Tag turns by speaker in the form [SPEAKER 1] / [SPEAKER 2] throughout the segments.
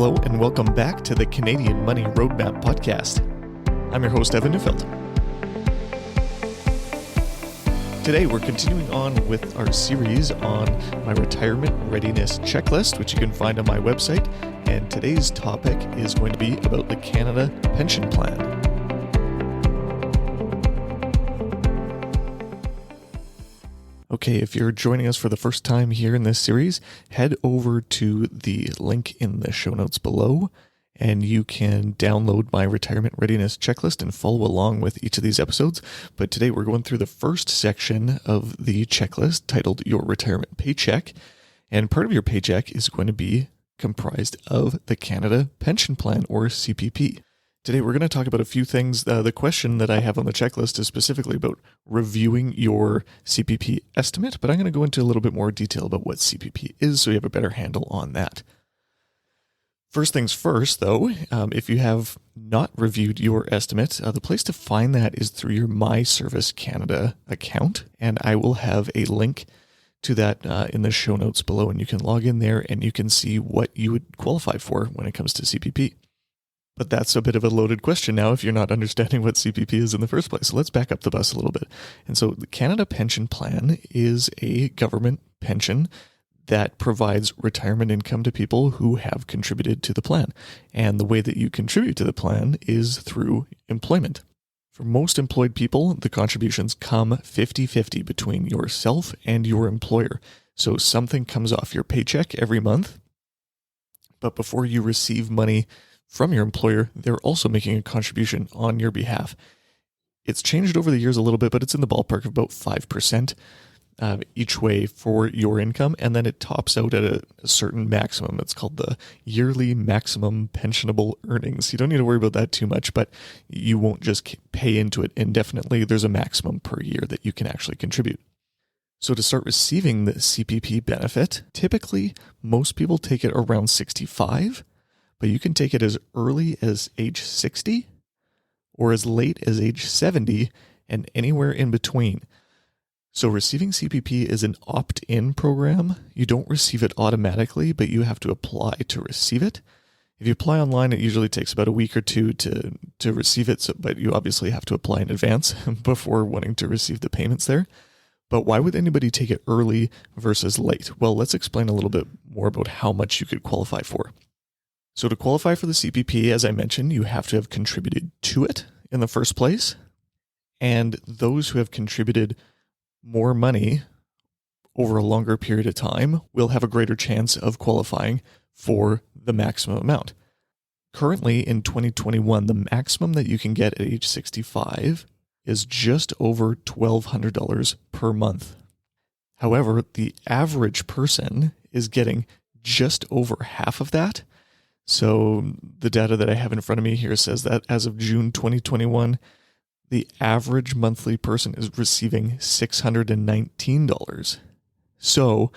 [SPEAKER 1] Hello and welcome back to the Canadian Money Roadmap Podcast. I'm your host, Evan Neufeld. Today we're continuing on with our series on my retirement readiness checklist, which you can find on my website. And today's topic is going to be about the Canada Pension Plan. Okay, if you're joining us for the first time here in this series, head over to the link in the show notes below, and you can download my retirement readiness checklist and follow along with each of these episodes. But today we're going through the first section of the checklist titled Your Retirement Paycheck, and part of your paycheck is going to be comprised of the Canada Pension Plan, or CPP. Today, we're going to talk about a few things. The question that I have on the checklist is specifically about reviewing your CPP estimate, but I'm going to go into a little bit more detail about what CPP is so you have a better handle on that. First things first, though, if you have not reviewed your estimate, the place to find that is through your My Service Canada account, and I will have a link to that in the show notes below, and you can log in there and you can see what you would qualify for when it comes to CPP. But that's a bit of a loaded question now if you're not understanding what CPP is in the first place. So let's back up the bus a little bit. And so the Canada Pension Plan is a government pension that provides retirement income to people who have contributed to the plan. And the way that you contribute to the plan is through employment. For most employed people, the contributions come 50-50 between yourself and your employer. So something comes off your paycheck every month, but before you receive money from your employer, they're also making a contribution on your behalf. It's changed over the years a little bit, but it's in the ballpark of about 5% each way for your income, and then it tops out at a certain maximum. It's called the yearly maximum pensionable earnings. You don't need to worry about that too much, but you won't just pay into it indefinitely. There's a maximum per year that you can actually contribute. So to start receiving the CPP benefit, typically most people take it around 65, but you can take it as early as age 60 or as late as age 70 and anywhere in between. So receiving CPP is an opt-in program. You don't receive it automatically, but you have to apply to receive it. If you apply online, it usually takes about a week or two to receive it, but you obviously have to apply in advance before wanting to receive the payments there. But why would anybody take it early versus late? Well, let's explain a little bit more about how much you could qualify for. So to qualify for the CPP, as I mentioned, you have to have contributed to it in the first place. And those who have contributed more money over a longer period of time will have a greater chance of qualifying for the maximum amount. Currently, in 2021, the maximum that you can get at age 65 is just over $1,200 per month. However, the average person is getting just over half of that. So the data that I have in front of me here says that as of June 2021, the average monthly person is receiving $619. So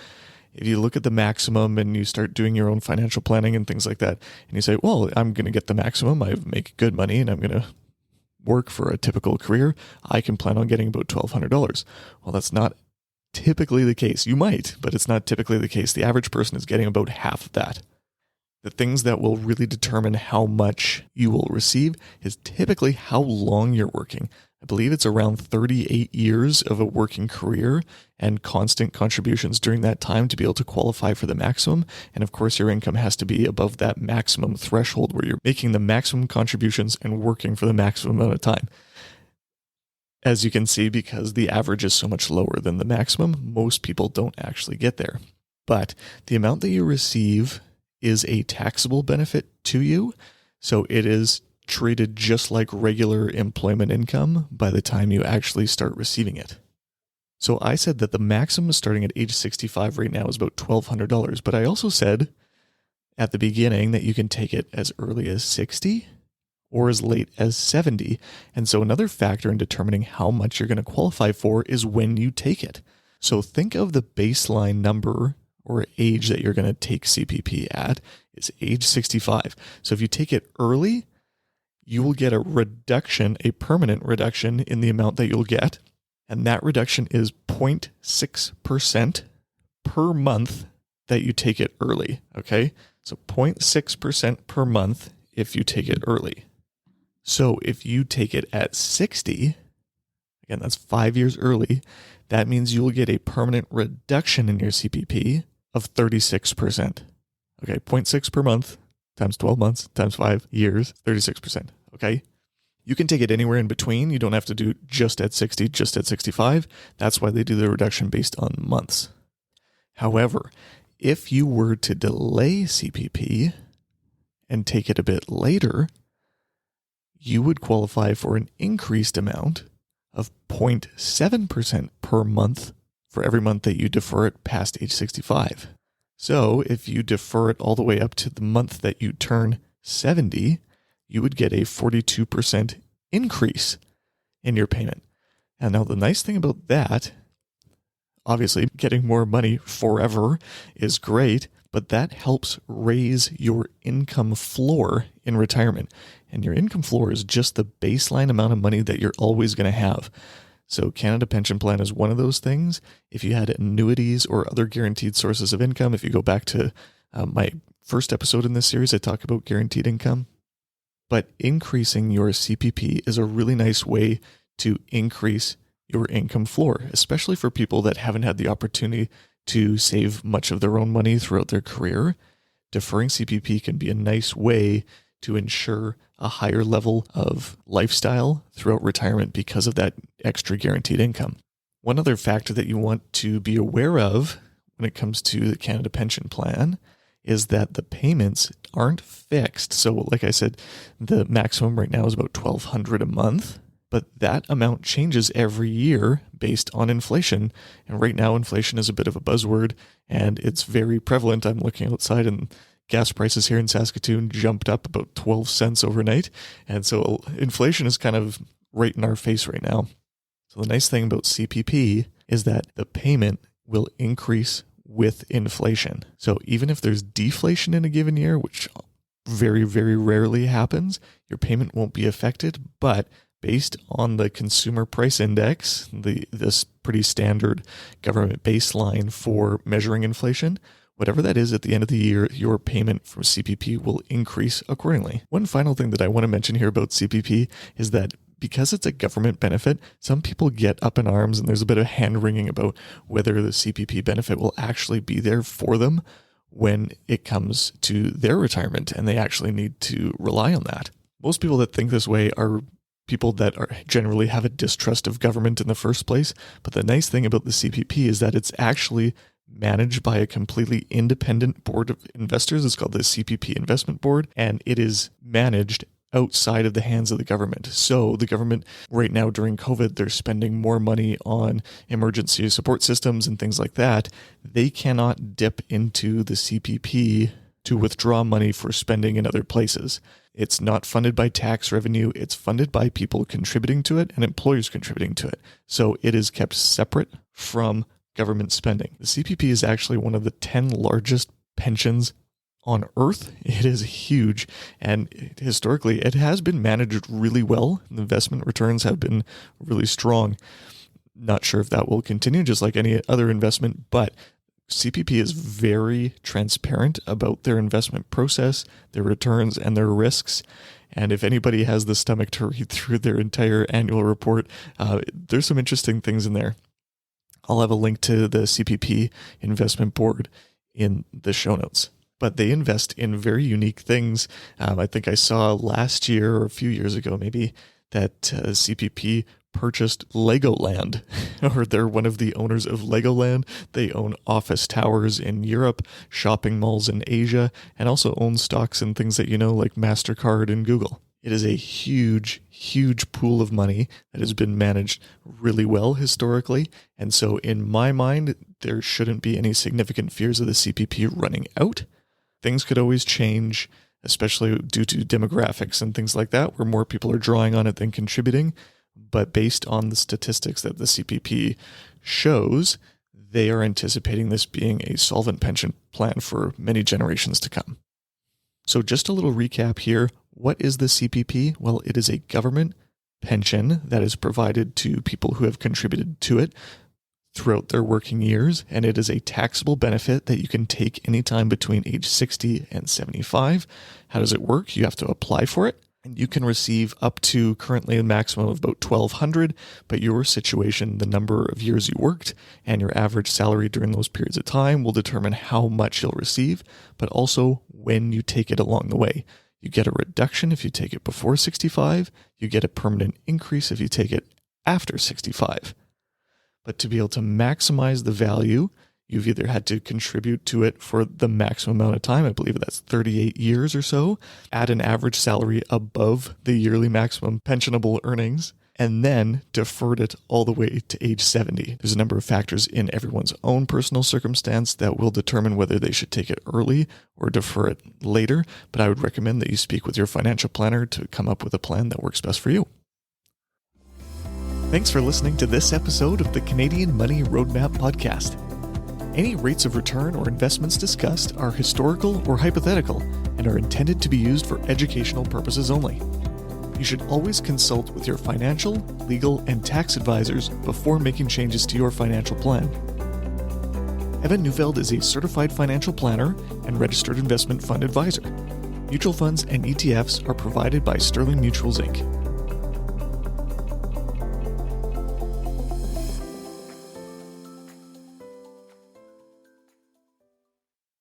[SPEAKER 1] if you look at the maximum and you start doing your own financial planning and things like that, and you say, well, I'm going to get the maximum, I make good money, and I'm going to work for a typical career, I can plan on getting about $1,200. Well, that's not typically the case. You might, but it's not typically the case. The average person is getting about half of that. The things that will really determine how much you will receive is typically how long you're working. I believe it's around 38 years of a working career and constant contributions during that time to be able to qualify for the maximum. And of course, your income has to be above that maximum threshold where you're making the maximum contributions and working for the maximum amount of time. As you can see, because the average is so much lower than the maximum, most people don't actually get there. But the amount that you receive is a taxable benefit to you. So it is treated just like regular employment income by the time you actually start receiving it. So I said that the maximum starting at age 65 right now is about $1,200, but I also said at the beginning that you can take it as early as 60 or as late as 70. And so another factor in determining how much you're going to qualify for is when you take it. So think of the baseline number or age that you're going to take CPP at is age 65. So if you take it early, you will get a reduction, a permanent reduction in the amount that you'll get. And that reduction is 0.6% per month that you take it early. Okay. So 0.6% per month if you take it early. So if you take it at 60, again, that's 5 years early, that means you will get a permanent reduction in your CPP of 36%. Okay, 0.6 per month times 12 months times 5 years, 36%. Okay. You can take it anywhere in between. You don't have to do just at 60, just at 65. That's why they do the reduction based on months. However, if you were to delay CPP and take it a bit later, you would qualify for an increased amount of 0.7% per month for every month that you defer it past age 65. So if you defer it all the way up to the month that you turn 70, you would get a 42% increase in your payment. And now the nice thing about that, obviously getting more money forever is great, but that helps raise your income floor in retirement. And your income floor is just the baseline amount of money that you're always going to have. So Canada Pension Plan is one of those things. If you had annuities or other guaranteed sources of income, if you go back to my first episode in this series, I talk about guaranteed income. But increasing your CPP is a really nice way to increase your income floor, especially for people that haven't had the opportunity to save much of their own money throughout their career. Deferring CPP can be a nice way to ensure a higher level of lifestyle throughout retirement because of that extra guaranteed income. One other factor that you want to be aware of when it comes to the Canada Pension Plan is that the payments aren't fixed. So like I said, the maximum right now is about $1,200 a month, but that amount changes every year based on inflation. And right now inflation is a bit of a buzzword and it's very prevalent. I'm looking outside and gas prices here in Saskatoon jumped up about 12 cents overnight. And so inflation is kind of right in our face right now. So the nice thing about CPP is that the payment will increase with inflation. So even if there's deflation in a given year, which very, very rarely happens, your payment won't be affected. But based on the consumer price index, this pretty standard government baseline for measuring inflation, whatever that is at the end of the year, your payment from CPP will increase accordingly. One final thing that I want to mention here about CPP is that because it's a government benefit, some people get up in arms and there's a bit of hand-wringing about whether the CPP benefit will actually be there for them when it comes to their retirement and they actually need to rely on that. Most people that think this way are people that are generally have a distrust of government in the first place. But the nice thing about the CPP is that it's actually managed by a completely independent board of investors. It's called the CPP Investment Board, and it is managed outside of the hands of the government. So the government right now during COVID, they're spending more money on emergency support systems and things like that. They cannot dip into the CPP to withdraw money for spending in other places. It's not funded by tax revenue. It's funded by people contributing to it and employers contributing to it. So it is kept separate from government spending. The CPP is actually one of the 10 largest pensions on earth. It is huge, and historically it has been managed really well. The investment returns have been really strong. Not sure if that will continue, just like any other investment, but CPP is very transparent about their investment process, their returns, and their risks. And if anybody has the stomach to read through their entire annual report, there's some interesting things in there. I'll have a link to the CPP investment board in the show notes. But they invest in very unique things. I think I saw last year or a few years ago maybe that CPP purchased Legoland, or they're one of the owners of Legoland. They own office towers in Europe, shopping malls in Asia, and also own stocks in things that you know like MasterCard and Google. It is a huge, huge pool of money that has been managed really well historically. And so in my mind, there shouldn't be any significant fears of the CPP running out. Things could always change, especially due to demographics and things like that, where more people are drawing on it than contributing. But based on the statistics that the CPP shows, they are anticipating this being a solvent pension plan for many generations to come. So just a little recap here. What is the CPP? Well, it is a government pension that is provided to people who have contributed to it throughout their working years, and it is a taxable benefit that you can take anytime between age 60 and 75. How does it work? You have to apply for it, and you can receive up to currently a maximum of about $1,200, but your situation, the number of years you worked, and your average salary during those periods of time will determine how much you'll receive, but also when you take it along the way. You get a reduction if you take it before 65, you get a permanent increase if you take it after 65. But to be able to maximize the value, you've either had to contribute to it for the maximum amount of time, I believe that's 38 years or so, at an average salary above the yearly maximum pensionable earnings, and then deferred it all the way to age 70. There's a number of factors in everyone's own personal circumstance that will determine whether they should take it early or defer it later, but I would recommend that you speak with your financial planner to come up with a plan that works best for you. Thanks for listening to this episode of the Canadian Money Roadmap Podcast. Any rates of return or investments discussed are historical or hypothetical and are intended to be used for educational purposes only. You should always consult with your financial, legal, and tax advisors before making changes to your financial plan. Evan Neufeld is a certified financial planner and registered investment fund advisor. Mutual funds and ETFs are provided by Sterling Mutuals Inc.